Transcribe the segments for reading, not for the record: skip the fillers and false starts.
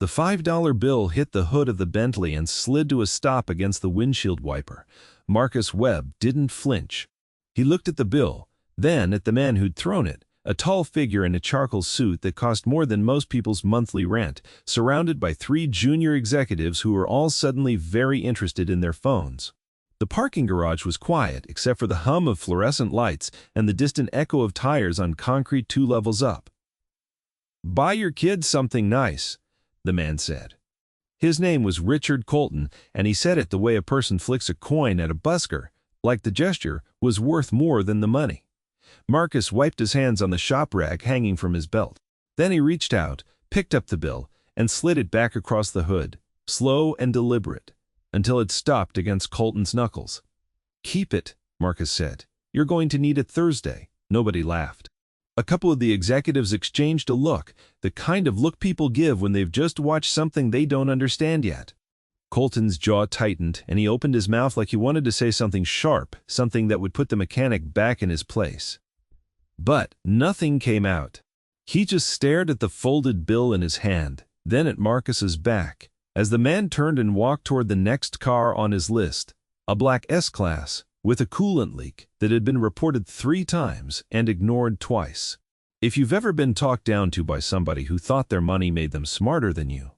The $5 bill hit the hood of the Bentley and slid to a stop against the windshield wiper. Marcus Webb didn't flinch. He looked at the bill, then at the man who'd thrown it, a tall figure in a charcoal suit that cost more than most people's monthly rent, surrounded by 3 junior executives who were all suddenly very interested in their phones. The parking garage was quiet except for the hum of fluorescent lights and the distant echo of tires on concrete 2 levels up. "Buy your kids something nice," the man said. His name was Richard Colton, and he said it the way a person flicks a coin at a busker, like the gesture was worth more than the money. Marcus wiped his hands on the shop rag hanging from his belt. Then he reached out, picked up the bill, and slid it back across the hood, slow and deliberate, until it stopped against Colton's knuckles. "Keep it," Marcus said. "You're going to need it Thursday." Nobody laughed. A couple of the executives exchanged a look, the kind of look people give when they've just watched something they don't understand yet. Colton's jaw tightened, and he opened his mouth like he wanted to say something sharp, something that would put the mechanic back in his place. But nothing came out. He just stared at the folded bill in his hand, then at Marcus's back, as the man turned and walked toward the next car on his list, a black S-Class, with a coolant leak that had been reported 3 times and ignored twice. If you've ever been talked down to by somebody who thought their money made them smarter than you,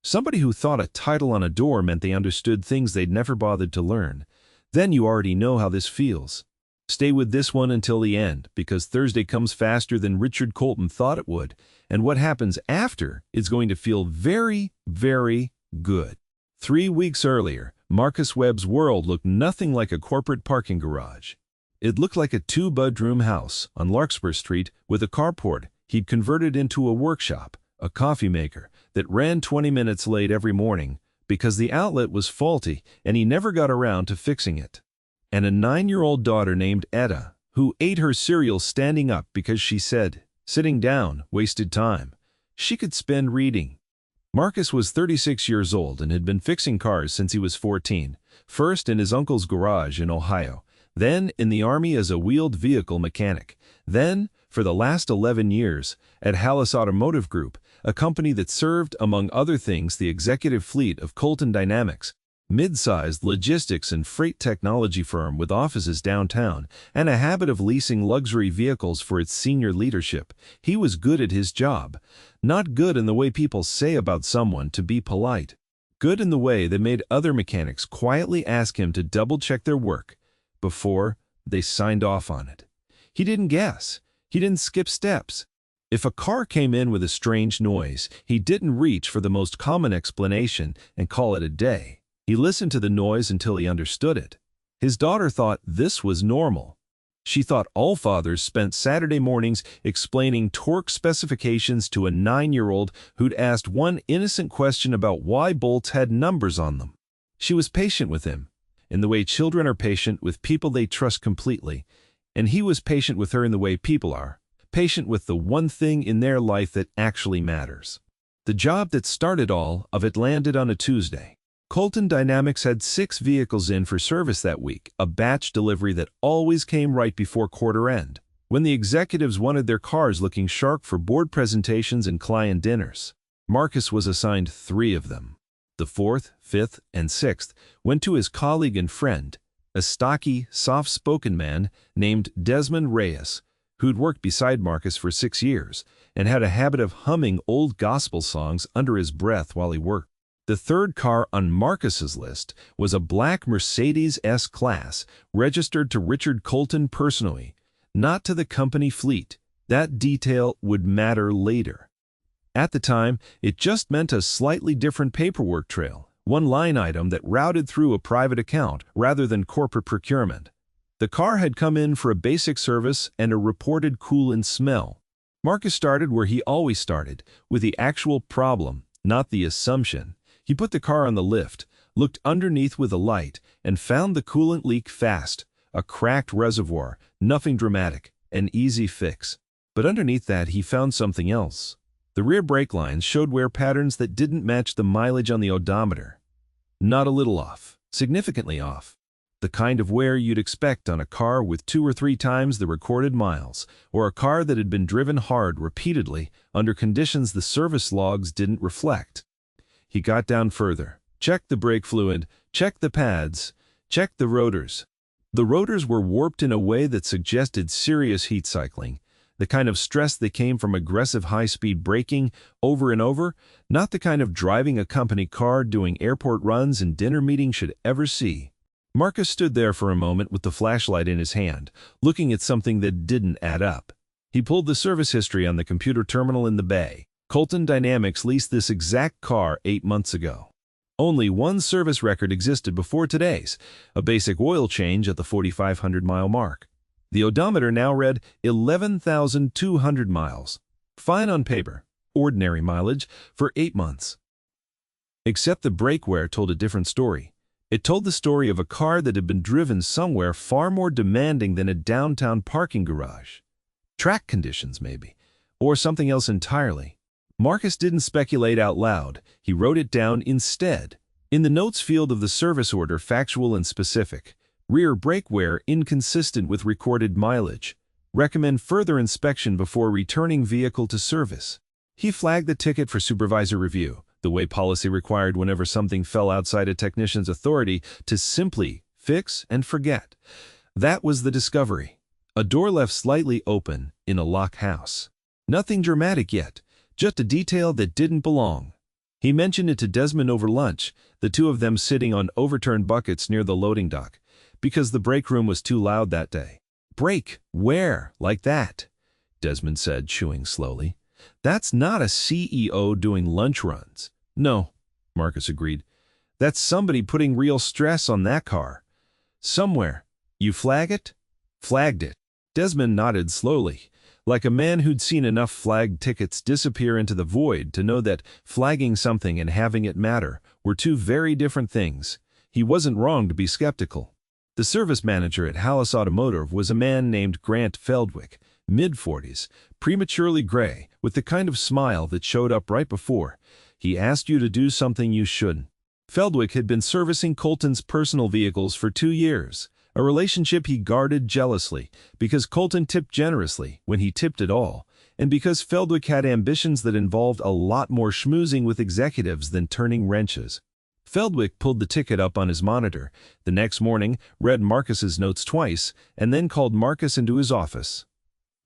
somebody who thought a title on a door meant they understood things they'd never bothered to learn, then you already know how this feels. Stay with this one until the end, because Thursday comes faster than Richard Colton thought it would, and what happens after is going to feel very, very good. 3 weeks earlier, Marcus Webb's world looked nothing like a corporate parking garage. It looked like a 2-bedroom house on Larkspur Street with a carport he'd converted into a workshop, a coffee maker that ran 20 minutes late every morning because the outlet was faulty and he never got around to fixing it, and a 9-year-old daughter named Etta who ate her cereal standing up because she said sitting down wasted time. She could spend reading. Marcus was 36 years old and had been fixing cars since he was 14, first in his uncle's garage in Ohio, then in the Army as a wheeled vehicle mechanic, then, for the last 11 years, at Hallis Automotive Group, a company that served, among other things, the executive fleet of Colton Dynamics, mid-sized logistics and freight technology firm with offices downtown and a habit of leasing luxury vehicles for its senior leadership. He was good at his job. Not good in the way people say about someone to be polite. Good in the way that made other mechanics quietly ask him to double-check their work before they signed off on it. He didn't guess. He didn't skip steps. If a car came in with a strange noise, he didn't reach for the most common explanation and call it a day. He listened to the noise until he understood it. His daughter thought this was normal. She thought all fathers spent Saturday mornings explaining torque specifications to a 9-year-old who'd asked one innocent question about why bolts had numbers on them. She was patient with him, in the way children are patient with people they trust completely, and he was patient with her in the way people are, patient with the one thing in their life that actually matters. The job that started all of it landed on a Tuesday. Colton Dynamics had 6 vehicles in for service that week, a batch delivery that always came right before quarter end, when the executives wanted their cars looking sharp for board presentations and client dinners. Marcus was assigned 3 of them. The 4th, 5th, and 6th went to his colleague and friend, a stocky, soft-spoken man named Desmond Reyes, who'd worked beside Marcus for 6 years and had a habit of humming old gospel songs under his breath while he worked. The 3rd car on Marcus's list was a black Mercedes S-Class registered to Richard Colton personally, not to the company fleet. That detail would matter later. At the time, it just meant a slightly different paperwork trail, one line item that routed through a private account rather than corporate procurement. The car had come in for a basic service and a reported coolant smell. Marcus started where he always started, with the actual problem, not the assumption. He put the car on the lift, looked underneath with a light, and found the coolant leak fast, a cracked reservoir, nothing dramatic, an easy fix. But underneath that he found something else. The rear brake lines showed wear patterns that didn't match the mileage on the odometer. Not a little off, significantly off. The kind of wear you'd expect on a car with 2 or 3 times the recorded miles, or a car that had been driven hard repeatedly under conditions the service logs didn't reflect. He got down further, checked the brake fluid, checked the pads, checked the rotors. The rotors were warped in a way that suggested serious heat cycling, the kind of stress that came from aggressive high-speed braking over and over, not the kind of driving a company car doing airport runs and dinner meetings should ever see. Marcus stood there for a moment with the flashlight in his hand, looking at something that didn't add up. He pulled the service history on the computer terminal in the bay. Colton Dynamics leased this exact car 8 months ago. Only one service record existed before today's, a basic oil change at the 4,500-mile mark. The odometer now read 11,200 miles. Fine on paper, ordinary mileage for 8 months. Except the brake wear told a different story. It told the story of a car that had been driven somewhere far more demanding than a downtown parking garage. Track conditions, maybe, or something else entirely. Marcus didn't speculate out loud. He wrote it down instead. In the notes field of the service order, factual and specific. Rear brake wear inconsistent with recorded mileage. Recommend further inspection before returning vehicle to service. He flagged the ticket for supervisor review, the way policy required whenever something fell outside a technician's authority to simply fix and forget. That was the discovery. A door left slightly open in a locked house. Nothing dramatic yet. Just a detail that didn't belong. He mentioned it to Desmond over lunch, the two of them sitting on overturned buckets near the loading dock, because the break room was too loud that day. Break? Where? Like that? Desmond said, chewing slowly. That's not a CEO doing lunch runs. No, Marcus agreed. That's somebody putting real stress on that car. Somewhere. You flag it? Flagged it. Desmond nodded slowly, like a man who'd seen enough flagged tickets disappear into the void to know that flagging something and having it matter were two very different things. He wasn't wrong to be skeptical. The service manager at Hallis Automotive was a man named Grant Feldwick, mid-40s, prematurely gray, with the kind of smile that showed up right before he asked you to do something you shouldn't. Feldwick had been servicing Colton's personal vehicles for 2 years, a relationship he guarded jealously because Colton tipped generously when he tipped at all, and because Feldwick had ambitions that involved a lot more schmoozing with executives than turning wrenches. Feldwick pulled the ticket up on his monitor, the next morning read Marcus's notes twice, and then called Marcus into his office.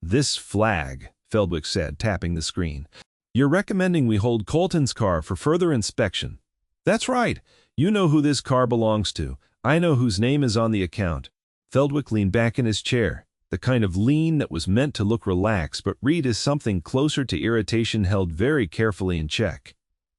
"This flag," Feldwick said, tapping the screen. "You're recommending we hold Colton's car for further inspection." "That's right. You know who this car belongs to. I know whose name is on the account." Feldwick leaned back in his chair, the kind of lean that was meant to look relaxed but read as something closer to irritation held very carefully in check.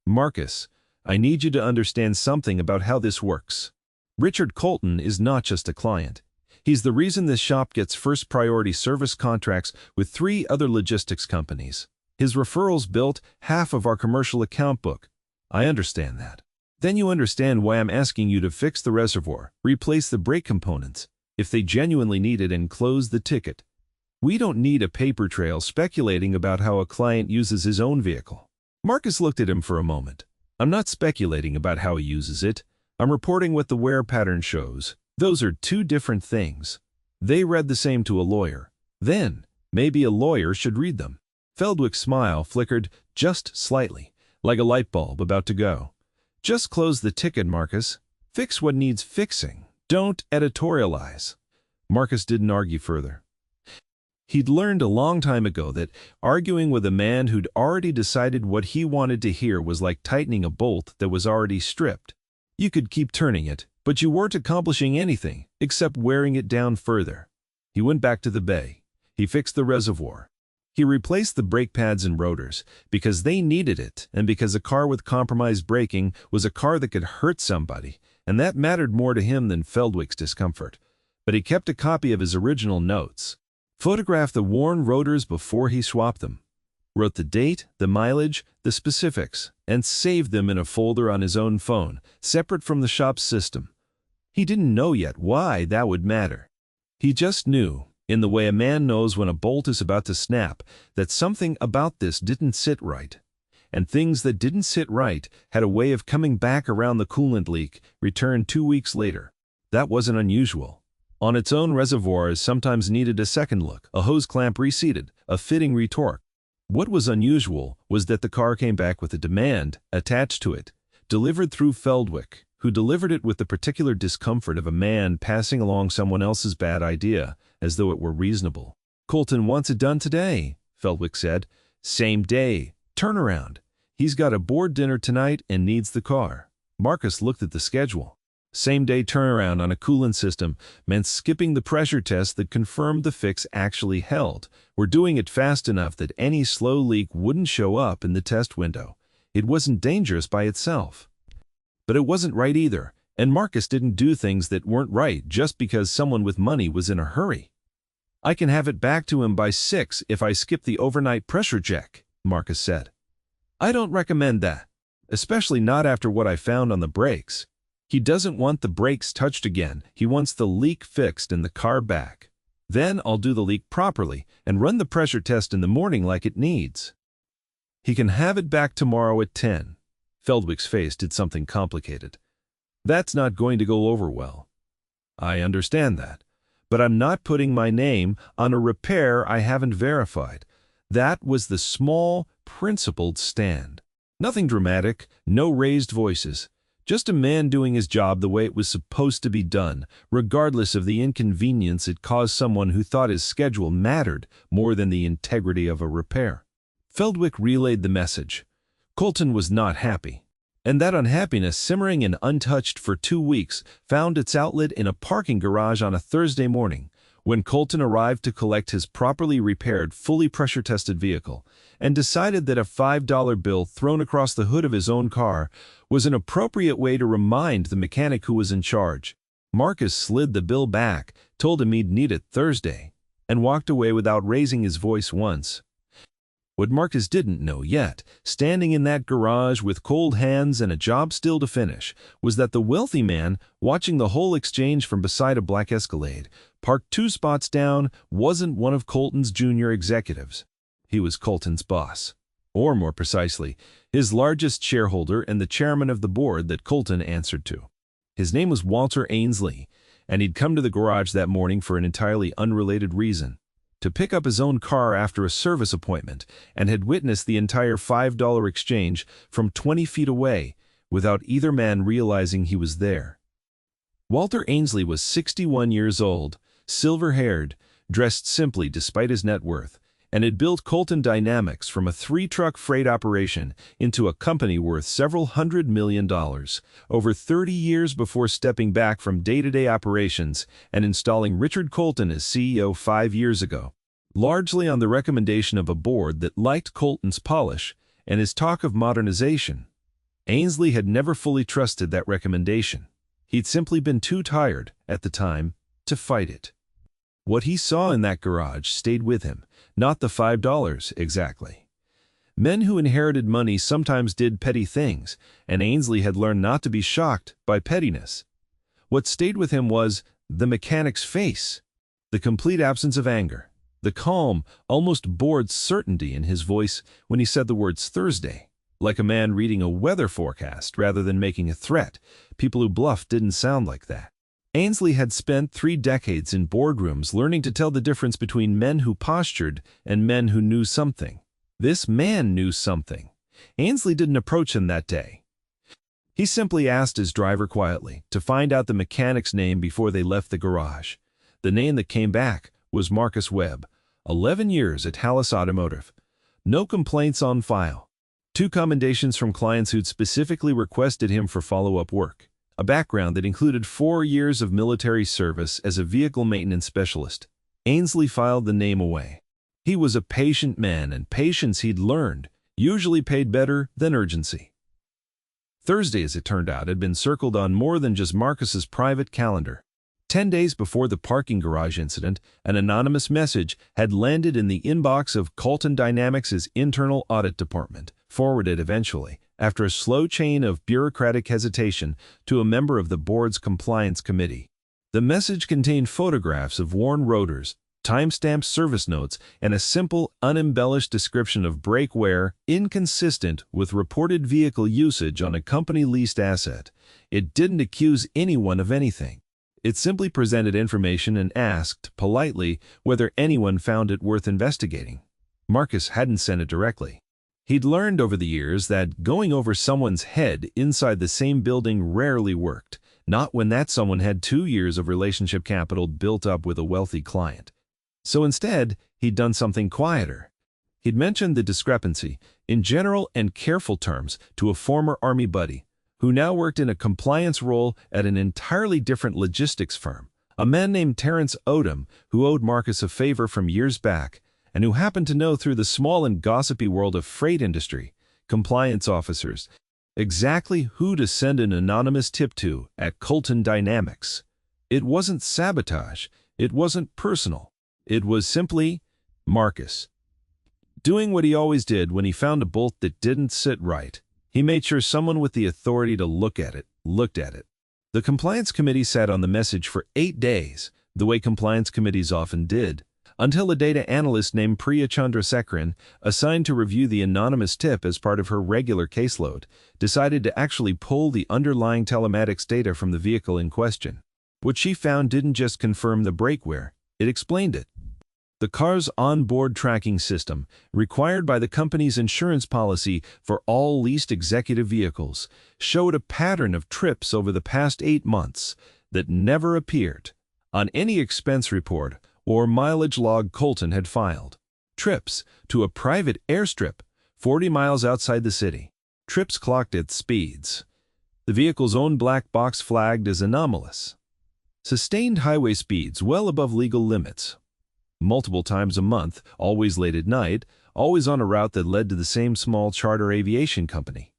"Marcus, I need you to understand something about how this works. Richard Colton is not just a client. He's the reason this shop gets first priority service contracts with 3 other logistics companies. His referrals built half of our commercial account book. I understand that. Then you understand why I'm asking you to fix the reservoir, replace the brake components, if they genuinely need it, and close the ticket. We don't need a paper trail speculating about how a client uses his own vehicle." Marcus looked at him for a moment. "I'm not speculating about how he uses it. I'm reporting what the wear pattern shows. Those are 2 different things. They read the same to a lawyer. Then, maybe a lawyer should read them." Feldwick's smile flickered just slightly, like a light bulb about to go. "Just close the ticket, Marcus. Fix what needs fixing. Don't editorialize." Marcus didn't argue further. He'd learned a long time ago that arguing with a man who'd already decided what he wanted to hear was like tightening a bolt that was already stripped. You could keep turning it, but you weren't accomplishing anything except wearing it down further. He went back to the bay. He fixed the reservoir. He replaced the brake pads and rotors because they needed it, and because a car with compromised braking was a car that could hurt somebody, and that mattered more to him than Feldwick's discomfort. But he kept a copy of his original notes, photographed the worn rotors before he swapped them, wrote the date, the mileage, the specifics, and saved them in a folder on his own phone, separate from the shop's system. He didn't know yet why that would matter. He just knew, in the way a man knows when a bolt is about to snap, that something about this didn't sit right. And things that didn't sit right had a way of coming back around the coolant leak, returned 2 weeks later. That wasn't unusual. On its own, reservoirs sometimes needed a second look, a hose clamp reseated, a fitting retorqued. What was unusual was that the car came back with a demand attached to it, delivered through Feldwick, who delivered it with the particular discomfort of a man passing along someone else's bad idea, as though it were reasonable. "Colton wants it done today," Feldwick said. "Same day. Turnaround. He's got a board dinner tonight and needs the car." Marcus looked at the schedule. Same-day turnaround on a coolant system meant skipping the pressure test that confirmed the fix actually held. "We're doing it fast enough that any slow leak wouldn't show up in the test window. It wasn't dangerous by itself. But it wasn't right either, and Marcus didn't do things that weren't right just because someone with money was in a hurry. I can have it back to him by 6 if I skip the overnight pressure check," Marcus said. "I don't recommend that, especially not after what I found on the brakes. He doesn't want the brakes touched again. He wants the leak fixed and the car back. Then I'll do the leak properly and run the pressure test in the morning like it needs. He can have it back tomorrow at 10. Feldwick's face did something complicated. "That's not going to go over well." "I understand that. But I'm not putting my name on a repair I haven't verified." That was the small, principled stand. Nothing dramatic, no raised voices. Just a man doing his job the way it was supposed to be done, regardless of the inconvenience it caused someone who thought his schedule mattered more than the integrity of a repair. Feldwick relayed the message. Colton was not happy. And that unhappiness, simmering and untouched for 2 weeks, found its outlet in a parking garage on a Thursday morning, when Colton arrived to collect his properly repaired, fully pressure-tested vehicle, and decided that a $5 bill thrown across the hood of his own car was an appropriate way to remind the mechanic who was in charge. Marcus slid the bill back, told him he'd need it Thursday, and walked away without raising his voice once. What Marcus didn't know yet, standing in that garage with cold hands and a job still to finish, was that the wealthy man, watching the whole exchange from beside a black Escalade, parked 2 spots down, wasn't one of Colton's junior executives. He was Colton's boss. Or more precisely, his largest shareholder and the chairman of the board that Colton answered to. His name was Walter Ainsley, and he'd come to the garage that morning for an entirely unrelated reason. To pick up his own car after a service appointment, and had witnessed the entire $5 exchange from 20 feet away without either man realizing he was there. Walter Ainsley was 61 years old, silver-haired, dressed simply despite his net worth, and had built Colton Dynamics from a 3-truck freight operation into a company worth several $100 million, over 30 years before stepping back from day-to-day operations and installing Richard Colton as CEO 5 years ago, largely on the recommendation of a board that liked Colton's polish and his talk of modernization. Ainsley had never fully trusted that recommendation. He'd simply been too tired, at the time, to fight it. What he saw in that garage stayed with him, not the $5 exactly. Men who inherited money sometimes did petty things, and Ainsley had learned not to be shocked by pettiness. What stayed with him was the mechanic's face, the complete absence of anger, the calm, almost bored certainty in his voice when he said the words Thursday, like a man reading a weather forecast rather than making a threat. People who bluffed didn't sound like that. Ainsley had spent 3 decades in boardrooms learning to tell the difference between men who postured and men who knew something. This man knew something. Ainsley didn't approach him that day. He simply asked his driver quietly to find out the mechanic's name before they left the garage. The name that came back was Marcus Webb, 11 years at Hallis Automotive. No complaints on file. 2 commendations from clients who'd specifically requested him for follow-up work. A background that included 4 years of military service as a vehicle maintenance specialist. Ainsley filed the name away. He was a patient man, and patience, he'd learned, usually paid better than urgency. Thursday, as it turned out, had been circled on more than just Marcus's private calendar. 10 days before the parking garage incident, an anonymous message had landed in the inbox of Colton Dynamics' internal audit department, forwarded eventually, after a slow chain of bureaucratic hesitation, to a member of the board's compliance committee. The message contained photographs of worn rotors, time-stamped service notes, and a simple, unembellished description of brake wear inconsistent with reported vehicle usage on a company-leased asset. It didn't accuse anyone of anything. It simply presented information and asked, politely, whether anyone found it worth investigating. Marcus hadn't sent it directly. He'd learned over the years that going over someone's head inside the same building rarely worked, not when that someone had 2 years of relationship capital built up with a wealthy client. So instead, he'd done something quieter. He'd mentioned the discrepancy, in general and careful terms, to a former Army buddy, who now worked in a compliance role at an entirely different logistics firm, a man named Terrence Odom, who owed Marcus a favor from years back, and who happened to know through the small and gossipy world of freight industry, compliance officers, exactly who to send an anonymous tip to at Colton Dynamics. It wasn't sabotage, it wasn't personal, it was simply Marcus doing what he always did when he found a bolt that didn't sit right. He made sure someone with the authority to looked at it. The compliance committee sat on the message for 8 days, the way compliance committees often did, until a data analyst named Priya Chandrasekaran, assigned to review the anonymous tip as part of her regular caseload, decided to actually pull the underlying telematics data from the vehicle in question. What she found didn't just confirm the breakware, it explained it. The car's onboard tracking system, required by the company's insurance policy for all leased executive vehicles, showed a pattern of trips over the past 8 months that never appeared on any expense report or mileage log Colton had filed. Trips to a private airstrip 40 miles outside the city. Trips clocked at speeds the vehicle's own black box flagged as anomalous. Sustained highway speeds well above legal limits. Multiple times a month, always late at night, always on a route that led to the same small charter aviation company.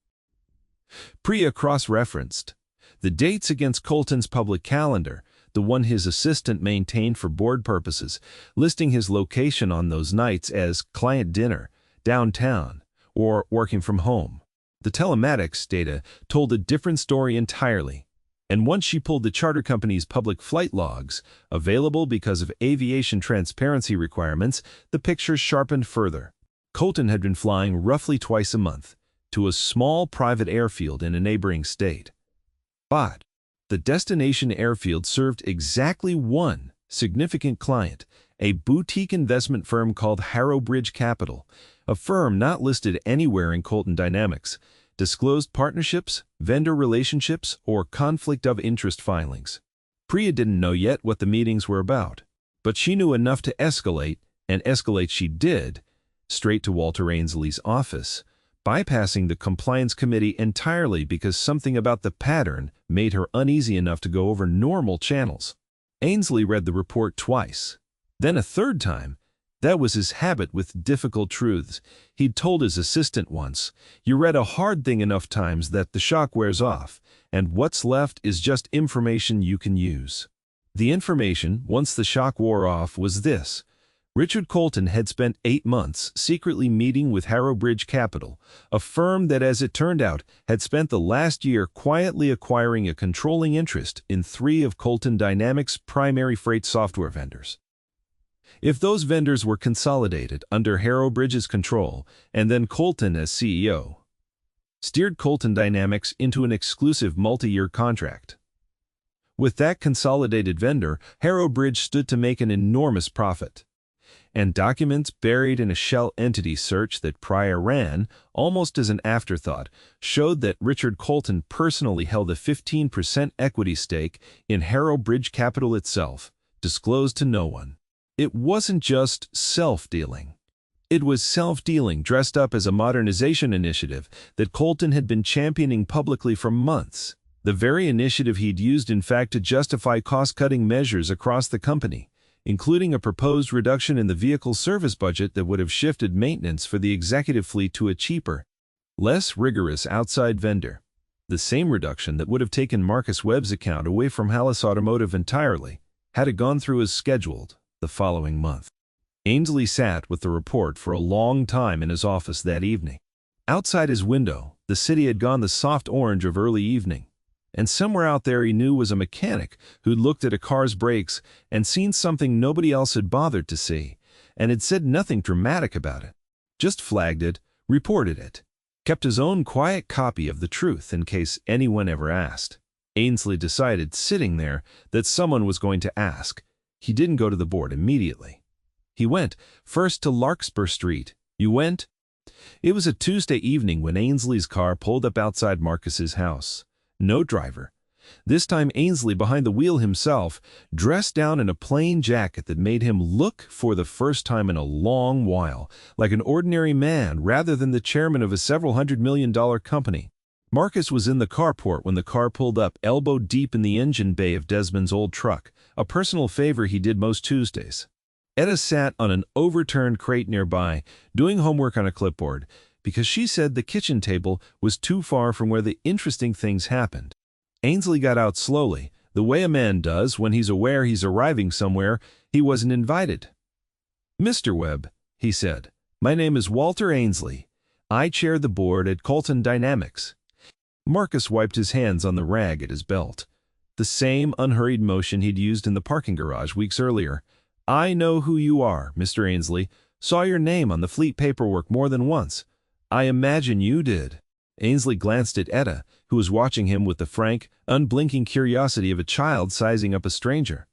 Priya cross-referenced the dates against Colton's public calendar, the one his assistant maintained for board purposes, listing his location on those nights as client dinner, downtown, or working from home. The telematics data told a different story entirely, and once she pulled the charter company's public flight logs, available because of aviation transparency requirements, the picture sharpened further. Colton had been flying roughly twice a month to a small private airfield in a neighboring state. But the destination airfield served exactly one significant client, a boutique investment firm called Harrow Bridge Capital, a firm not listed anywhere in Colton Dynamics, disclosed partnerships, vendor relationships, or conflict of interest filings. Priya didn't know yet what the meetings were about, but she knew enough to escalate, and escalate she did, straight to Walter Ainsley's office, bypassing the compliance committee entirely because something about the pattern made her uneasy enough to go over normal channels. Ainsley read the report twice, then a third time. That was his habit with difficult truths. He'd told his assistant once, "You read a hard thing enough times that the shock wears off, and what's left is just information you can use." The information, once the shock wore off, was this. Richard Colton had spent 8 months secretly meeting with Harrow Bridge Capital, a firm that, as it turned out, had spent the last year quietly acquiring a controlling interest in 3 of Colton Dynamics' primary freight software vendors. If those vendors were consolidated under Harrow Bridge's control, and then Colton as CEO, steered Colton Dynamics into an exclusive multi-year contract. With that consolidated vendor, Harrow Bridge stood to make an enormous profit. And documents buried in a shell entity search that Priya ran, almost as an afterthought, showed that Richard Colton personally held a 15% equity stake in Harrow Bridge Capital itself, disclosed to no one. It wasn't just self-dealing. It was self-dealing dressed up as a modernization initiative that Colton had been championing publicly for months, the very initiative he'd used in fact to justify cost-cutting measures across the company, including a proposed reduction in the vehicle service budget that would have shifted maintenance for the executive fleet to a cheaper, less rigorous outside vendor, the same reduction that would have taken Marcus Webb's account away from Hallis Automotive entirely, had it gone through as scheduled the following month. Ainsley sat with the report for a long time in his office that evening. Outside his window, the city had gone the soft orange of early evening, and somewhere out there he knew was a mechanic who'd looked at a car's brakes and seen something nobody else had bothered to see, and had said nothing dramatic about it. Just flagged it, reported it, kept his own quiet copy of the truth in case anyone ever asked. Ainsley decided, sitting there, that someone was going to ask. He didn't go to the board immediately. He went first to Larkspur Street. "You went?" It was a Tuesday evening when Ainsley's car pulled up outside Marcus's house. No driver. This time Ainsley behind the wheel himself, dressed down in a plain jacket that made him look, for the first time in a long while, like an ordinary man rather than the chairman of a several $100 million company. Marcus was in the carport when the car pulled up elbow deep in the engine bay of Desmond's old truck, a personal favor he did most Tuesdays. Etta sat on an overturned crate nearby, doing homework on a clipboard, because she said the kitchen table was too far from where the interesting things happened. Ainsley got out slowly, the way a man does when he's aware he's arriving somewhere he wasn't invited. "Mr. Webb," he said, "my name is Walter Ainsley. I chair the board at Colton Dynamics." Marcus wiped his hands on the rag at his belt. The same unhurried motion he'd used in the parking garage weeks earlier. "I know who you are, Mr. Ainsley. Saw your name on the fleet paperwork more than once. I imagine you did." Ainsley glanced at Etta, who was watching him with the frank, unblinking curiosity of a child sizing up a stranger.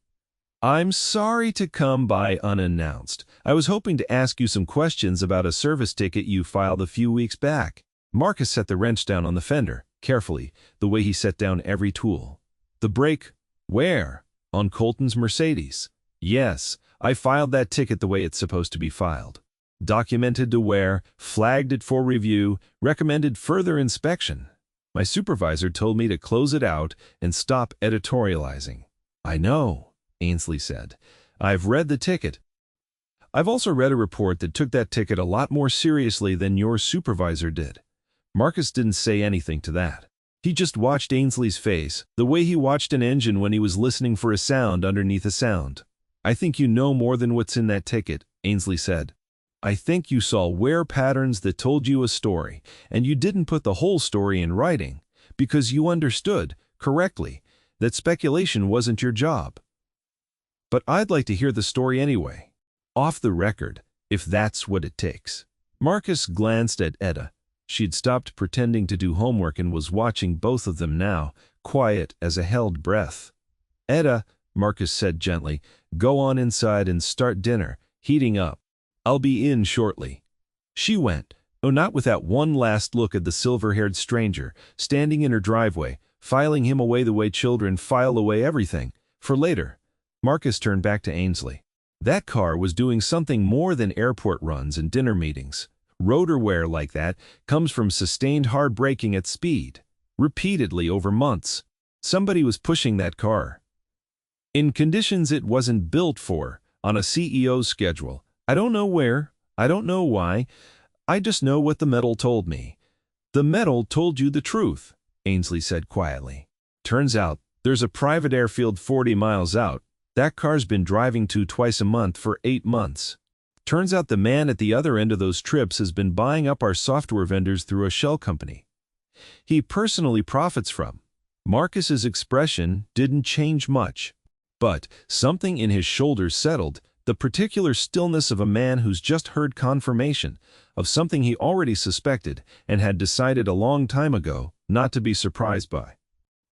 "I'm sorry to come by unannounced. I was hoping to ask you some questions about a service ticket you filed a few weeks back." Marcus set the wrench down on the fender, carefully, the way he set down every tool. "The brake? Where? On Colton's Mercedes?" "Yes, I filed that ticket the way it's supposed to be filed. Documented to where, flagged it for review, recommended further inspection. My supervisor told me to close it out and stop editorializing." "I know," Ainsley said. "I've read the ticket. I've also read a report that took that ticket a lot more seriously than your supervisor did." Marcus didn't say anything to that. He just watched Ainsley's face, the way he watched an engine when he was listening for a sound underneath a sound. "I think you know more than what's in that ticket," Ainsley said. "I think you saw wear patterns that told you a story, and you didn't put the whole story in writing, because you understood, correctly, that speculation wasn't your job. But I'd like to hear the story anyway. Off the record, if that's what it takes." Marcus glanced at Etta. She'd stopped pretending to do homework and was watching both of them now, quiet as a held breath. "Etta," Marcus said gently, "go on inside and start dinner, heating up. I'll be in shortly." She went, not without one last look at the silver-haired stranger, standing in her driveway, filing him away the way children file away everything, for later. Marcus turned back to Ainsley. That car was doing something more than airport runs and dinner meetings. Rotor wear like that comes from sustained hard braking at speed, repeatedly over months. Somebody was pushing that car in conditions it wasn't built for, on a CEO's schedule. I don't know where, I don't know why, I just know what the metal told me. "The metal told you the truth," Ainsley said quietly. "Turns out there's a private airfield 40 miles out. That car's been driving to twice a month for 8 months. Turns out the man at the other end of those trips has been buying up our software vendors through a shell company he personally profits from." Marcus's expression didn't change much, but something in his shoulders settled, the particular stillness of a man who's just heard confirmation of something he already suspected and had decided a long time ago not to be surprised by.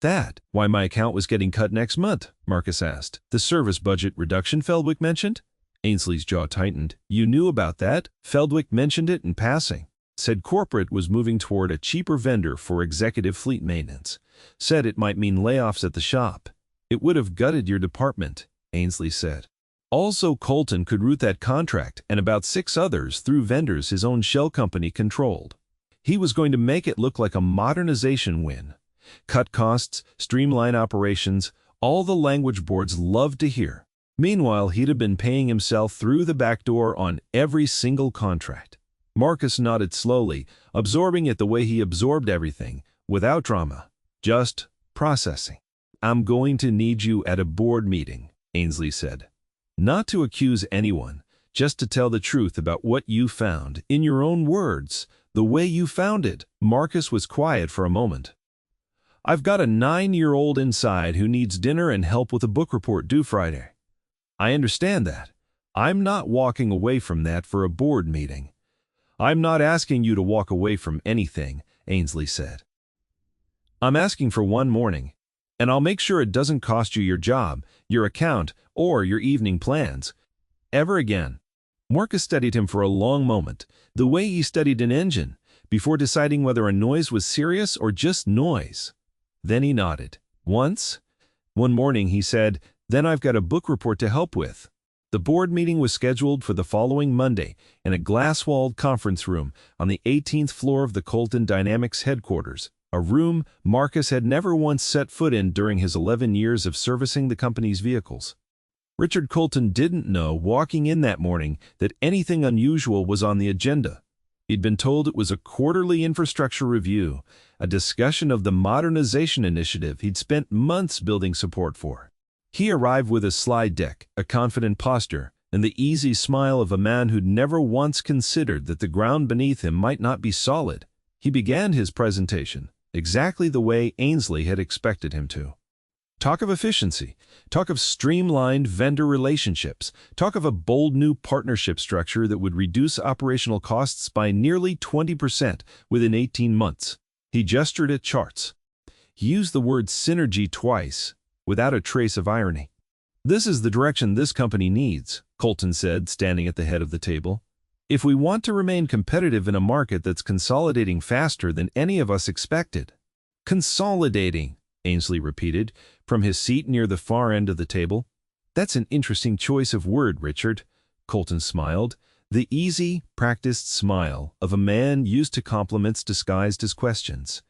"That why my account was getting cut next month?" Marcus asked. "The service budget reduction Feldwick mentioned?" Ainsley's jaw tightened. "You knew about that?" "Feldwick mentioned it in passing. Said corporate was moving toward a cheaper vendor for executive fleet maintenance. Said it might mean layoffs at the shop. It would have gutted your department," Ainsley said. "Also, Colton could route that contract and about 6 others through vendors his own shell company controlled. He was going to make it look like a modernization win. Cut costs, streamline operations, all the language boards loved to hear. Meanwhile, he'd have been paying himself through the back door on every single contract." Marcus nodded slowly, absorbing it the way he absorbed everything, without drama, just processing. "I'm going to need you at a board meeting," Ainsley said. "Not to accuse anyone, just to tell the truth about what you found, in your own words, the way you found it." Marcus was quiet for a moment. "I've got a 9-year-old inside who needs dinner and help with a book report due Friday. I understand that. I'm not walking away from that for a board meeting." "I'm not asking you to walk away from anything," Ainsley said. "I'm asking for one morning, and I'll make sure it doesn't cost you your job, your account, or your evening plans ever again." Marcus studied him for a long moment, the way he studied an engine, before deciding whether a noise was serious or just noise. Then he nodded. One morning he said, "Then I've got a book report to help with." The board meeting was scheduled for the following Monday in a glass-walled conference room on the 18th floor of the Colton Dynamics headquarters, a room Marcus had never once set foot in during his 11 years of servicing the company's vehicles. Richard Colton didn't know, walking in that morning, that anything unusual was on the agenda. He'd been told it was a quarterly infrastructure review, a discussion of the modernization initiative he'd spent months building support for. He arrived with a slide deck, a confident posture, and the easy smile of a man who'd never once considered that the ground beneath him might not be solid. He began his presentation exactly the way Ainsley had expected him to. Talk of efficiency, talk of streamlined vendor relationships, talk of a bold new partnership structure that would reduce operational costs by nearly 20% within 18 months. He gestured at charts. He used the word synergy twice, without a trace of irony. "This is the direction this company needs," Colton said, standing at the head of the table. "If we want to remain competitive in a market that's consolidating faster than any of us expected." "Consolidating," Ainsley repeated, from his seat near the far end of the table. "That's an interesting choice of word, Richard." Colton smiled, the easy, practiced smile of a man used to compliments disguised as questions.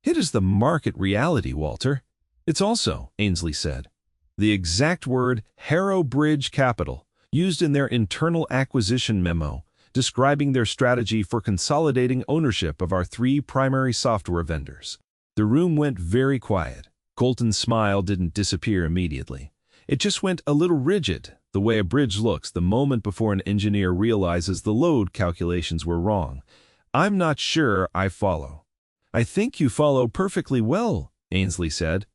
"It is the market reality, Walter." "It's also," Ainsley said, "the exact word Harrow Bridge Capital, used in their internal acquisition memo, describing their strategy for consolidating ownership of our 3 primary software vendors." The room went very quiet. Colton's smile didn't disappear immediately. It just went a little rigid, the way a bridge looks the moment before an engineer realizes the load calculations were wrong. "I'm not sure I follow." "I think you follow perfectly well," Ainsley said.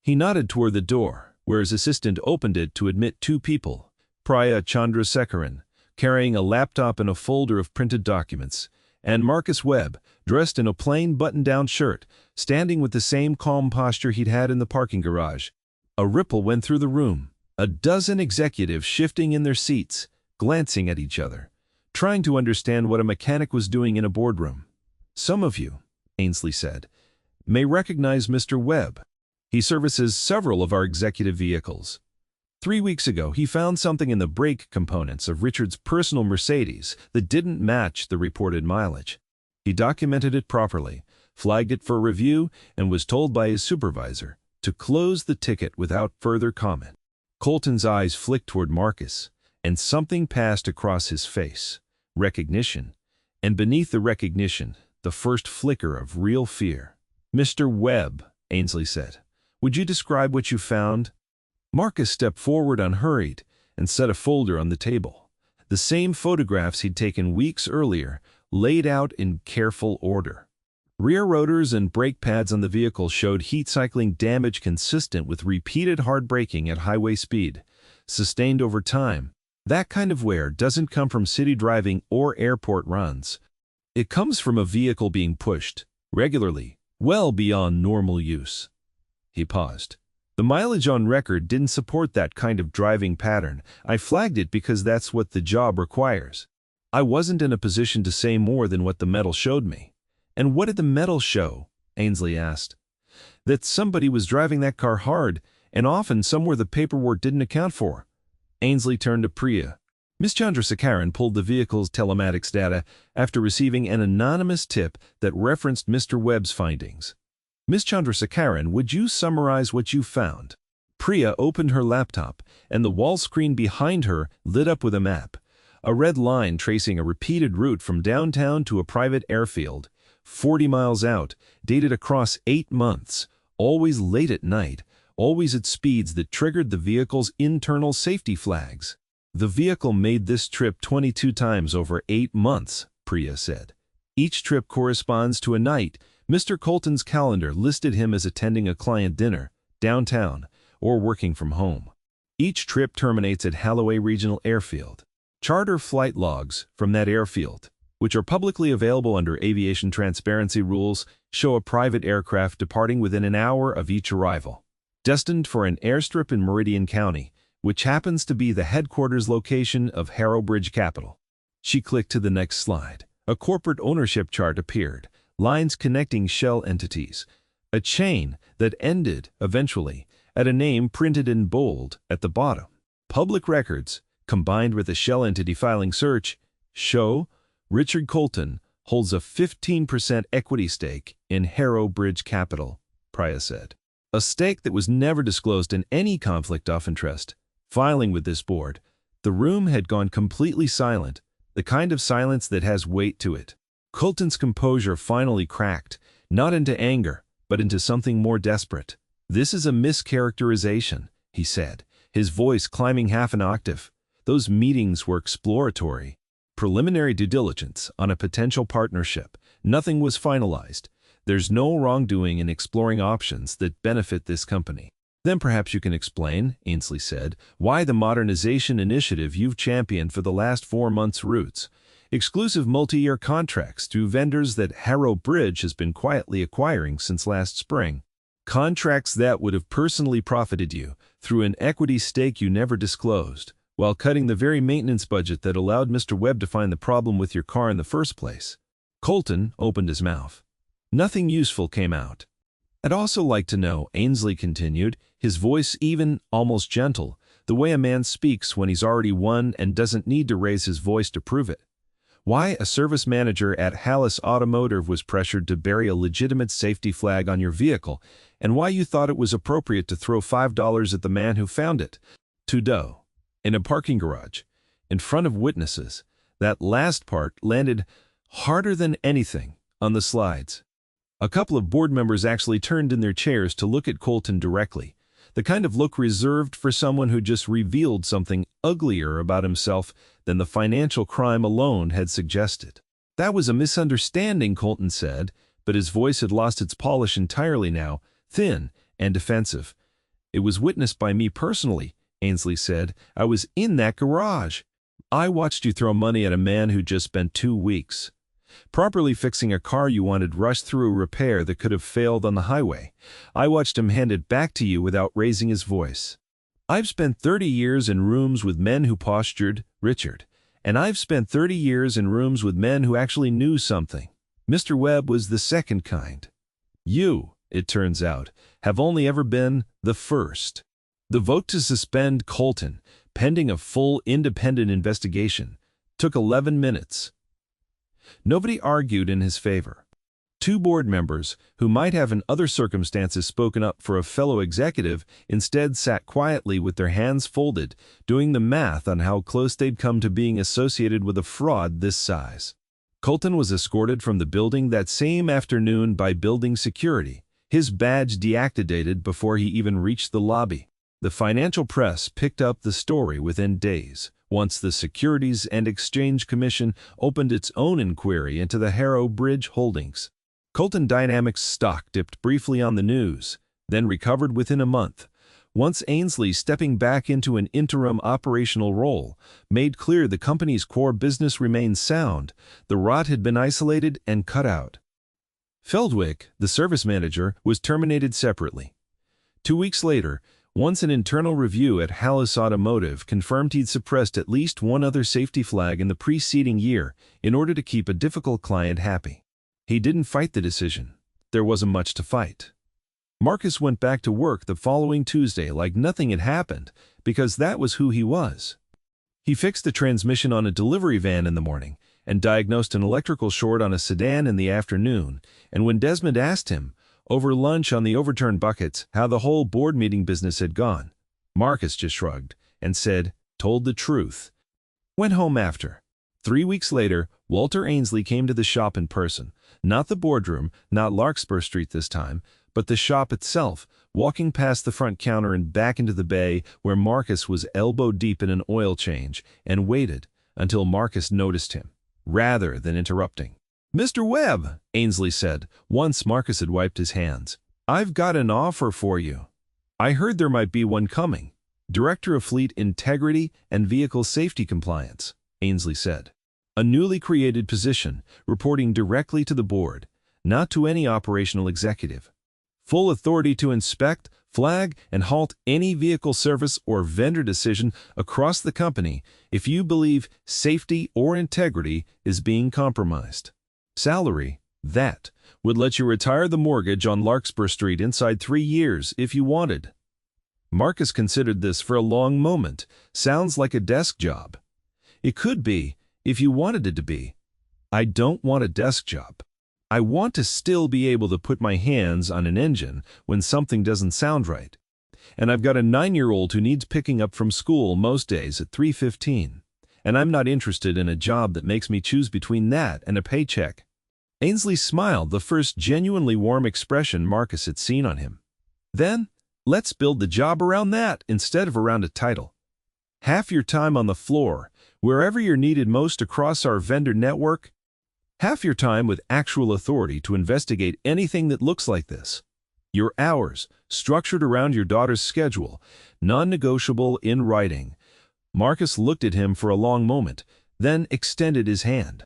He nodded toward the door, where his assistant opened it to admit 2 people. Priya Chandrasekaran, carrying a laptop and a folder of printed documents, and Marcus Webb, dressed in a plain button-down shirt, standing with the same calm posture he'd had in the parking garage. A ripple went through the room, a dozen executives shifting in their seats, glancing at each other, trying to understand what a mechanic was doing in a boardroom. "Some of you," Ainsley said, "may recognize Mr. Webb. He services several of our executive vehicles. 3 weeks ago, he found something in the brake components of Richard's personal Mercedes that didn't match the reported mileage. He documented it properly, flagged it for review, and was told by his supervisor to close the ticket without further comment." Colton's eyes flicked toward Marcus, and something passed across his face. Recognition, and beneath the recognition, the first flicker of real fear. "Mr. Webb," Ainsley said, "would you describe what you found?" Marcus stepped forward unhurried and set a folder on the table. The same photographs he'd taken weeks earlier, laid out in careful order. Rear rotors and brake pads on the vehicle showed heat cycling damage consistent with repeated hard braking at highway speed, sustained over time. That kind of wear doesn't come from city driving or airport runs. It comes from a vehicle being pushed, regularly, well beyond normal use. He paused. "The mileage on record didn't support that kind of driving pattern. I flagged it because that's what the job requires. I wasn't in a position to say more than what the metal showed me." "And what did the metal show?" Ainsley asked. "That somebody was driving that car hard, and often somewhere the paperwork didn't account for." Ainsley turned to Priya. Ms. Chandrasekaran pulled the vehicle's telematics data after receiving an anonymous tip that referenced Mr. Webb's findings. "Ms. Chandrasekaran, would you summarize what you found?" Priya opened her laptop, and the wall screen behind her lit up with a map, a red line tracing a repeated route from downtown to a private airfield, 40 miles out, dated across 8 months, always late at night, always at speeds that triggered the vehicle's internal safety flags. "The vehicle made this trip 22 times over 8 months, Priya said. "Each trip corresponds to a night. Mr. Colton's calendar listed him as attending a client dinner, downtown, or working from home. Each trip terminates at Halloway Regional Airfield. Charter flight logs from that airfield, which are publicly available under aviation transparency rules, show a private aircraft departing within an hour of each arrival, destined for an airstrip in Meridian County, which happens to be the headquarters location of Harrow Bridge Capital. She clicked to the next slide. A corporate ownership chart appeared, lines connecting shell entities, a chain that ended, eventually, at a name printed in bold at the bottom. Public records, combined with a shell entity filing search, show Richard Colton holds a 15% equity stake in Harrow Bridge Capital, Priya said. A stake that was never disclosed in any conflict of interest. Filing with this board, the room had gone completely silent, the kind of silence that has weight to it. Colton's composure finally cracked, not into anger, but into something more desperate. "This is a mischaracterization," he said, his voice climbing half an octave. "Those meetings were exploratory. Preliminary due diligence on a potential partnership. Nothing was finalized. There's no wrongdoing in exploring options that benefit this company." "Then perhaps you can explain," Ainsley said, "why the modernization initiative you've championed for the last 4 months roots. Exclusive multi-year contracts through vendors that Harrow Bridge has been quietly acquiring since last spring. Contracts that would have personally profited you through an equity stake you never disclosed, while cutting the very maintenance budget that allowed Mr. Webb to find the problem with your car in the first place." Colton opened his mouth. Nothing useful came out. "I'd also like to know," Ainsley continued, his voice even, almost gentle, the way a man speaks when he's already won and doesn't need to raise his voice to prove it, "why a service manager at Hallis Automotive was pressured to bury a legitimate safety flag on your vehicle, and why you thought it was appropriate to throw $5 at the man who found it, Trudeau, in a parking garage, in front of witnesses." That last part landed harder than anything on the slides. A couple of board members actually turned in their chairs to look at Colton directly, the kind of look reserved for someone who just revealed something uglier about himself than the financial crime alone had suggested. "That was a misunderstanding," Colton said, but his voice had lost its polish entirely now, thin and defensive. "It was witnessed by me personally," Ainsley said. "I was in that garage. I watched you throw money at a man who just spent 2 weeks properly fixing a car you wanted rushed through a repair that could have failed on the highway. I watched him hand it back to you without raising his voice. I've spent 30 years in rooms with men who postured, Richard, and I've spent 30 years in rooms with men who actually knew something. Mr. Webb was the second kind. You, it turns out, have only ever been the first." The vote to suspend Colton, pending a full independent investigation, took 11 minutes. Nobody argued in his favor. 2 board members, who might have in other circumstances spoken up for a fellow executive, instead sat quietly with their hands folded, doing the math on how close they'd come to being associated with a fraud this size. Colton was escorted from the building that same afternoon by building security, his badge deactivated before he even reached the lobby. The financial press picked up the story within days, once the Securities and Exchange Commission opened its own inquiry into the Harrow Bridge holdings. Colton Dynamics stock dipped briefly on the news, then recovered within a month. Once Ainsley, stepping back into an interim operational role, made clear the company's core business remained sound, the rot had been isolated and cut out. Feldwick, the service manager, was terminated separately. 2 weeks later, once an internal review at Hallis Automotive confirmed he'd suppressed at least one other safety flag in the preceding year in order to keep a difficult client happy. He didn't fight the decision. There wasn't much to fight. Marcus went back to work the following Tuesday like nothing had happened, because that was who he was. He fixed the transmission on a delivery van in the morning and diagnosed an electrical short on a sedan in the afternoon, and when Desmond asked him, over lunch on the overturned buckets, how the whole board meeting business had gone, Marcus just shrugged and said, "Told the truth." Went home after. 3 weeks later, Walter Ainsley came to the shop in person, not the boardroom, not Larkspur Street this time, but the shop itself, walking past the front counter and back into the bay where Marcus was elbow-deep in an oil change, and waited until Marcus noticed him, rather than interrupting. "Mr. Webb," Ainsley said, once Marcus had wiped his hands, "I've got an offer for you." "I heard there might be one coming." "Director of Fleet Integrity and Vehicle Safety Compliance," Ainsley said. "A newly created position, reporting directly to the board, not to any operational executive. Full authority to inspect, Flag and halt any vehicle service or vendor decision across the company if you believe safety or integrity is being compromised. Salary, that would let you retire the mortgage on Larkspur Street inside 3 years if you wanted. Marcus considered this for a long moment. Sounds like a desk job. It could be, if you wanted it to be. I don't want a desk job. I want to still be able to put my hands on an engine when something doesn't sound right. And I've got a 9-year-old who needs picking up from school most days at 3:15. And I'm not interested in a job that makes me choose between that and a paycheck. Ainsley smiled, the first genuinely warm expression Marcus had seen on him. Then, let's build the job around that instead of around a title. Half your time on the floor, wherever you're needed most across our vendor network. Half your time with actual authority to investigate anything that looks like this. Your hours, structured around your daughter's schedule, non-negotiable in writing. Marcus looked at him for a long moment, then extended his hand.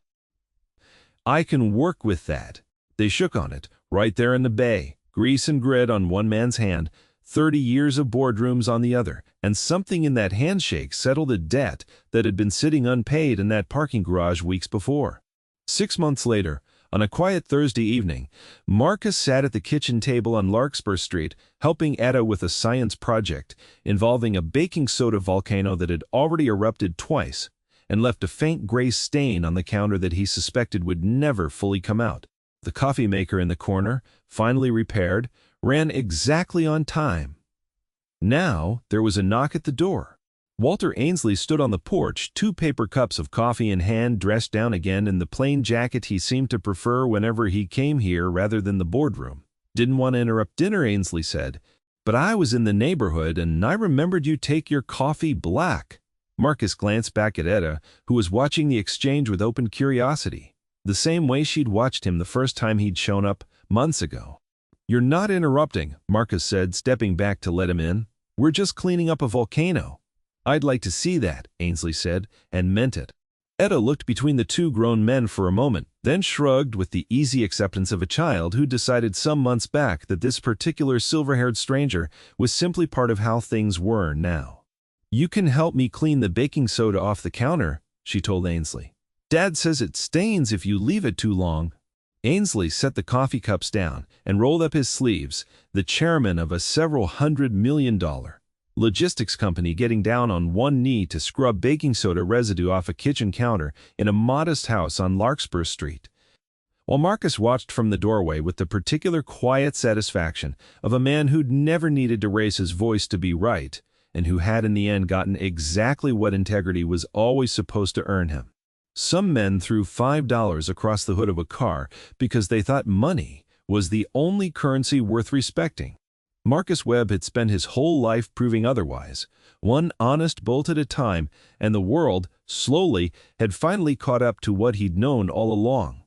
I can work with that. They shook on it, right there in the bay, grease and grit on one man's hand, 30 years of boardrooms on the other, and something in that handshake settled a debt that had been sitting unpaid in that parking garage weeks before. 6 months later, on a quiet Thursday evening, Marcus sat at the kitchen table on Larkspur Street, helping Etta with a science project involving a baking soda volcano that had already erupted twice and left a faint gray stain on the counter that he suspected would never fully come out. The coffee maker in the corner, finally repaired, ran exactly on time. Now there was a knock at the door. Walter Ainsley stood on the porch, 2 paper cups of coffee in hand, dressed down again in the plain jacket he seemed to prefer whenever he came here rather than the boardroom. Didn't want to interrupt dinner, Ainsley said, but I was in the neighborhood and I remembered you take your coffee black. Marcus glanced back at Etta, who was watching the exchange with open curiosity, the same way she'd watched him the first time he'd shown up, months ago. You're not interrupting, Marcus said, stepping back to let him in. We're just cleaning up a volcano. I'd like to see that, Ainsley said, and meant it. Etta looked between the 2 grown men for a moment, then shrugged with the easy acceptance of a child who decided some months back that this particular silver-haired stranger was simply part of how things were now. You can help me clean the baking soda off the counter, she told Ainsley. Dad says it stains if you leave it too long. Ainsley set the coffee cups down and rolled up his sleeves, the chairman of a several $100 million logistics company getting down on one knee to scrub baking soda residue off a kitchen counter in a modest house on Larkspur Street. While Marcus watched from the doorway with the particular quiet satisfaction of a man who'd never needed to raise his voice to be right, and who had in the end gotten exactly what integrity was always supposed to earn him. Some men threw $5 across the hood of a car because they thought money was the only currency worth respecting. Marcus Webb had spent his whole life proving otherwise, one honest bolt at a time, and the world, slowly, had finally caught up to what he'd known all along.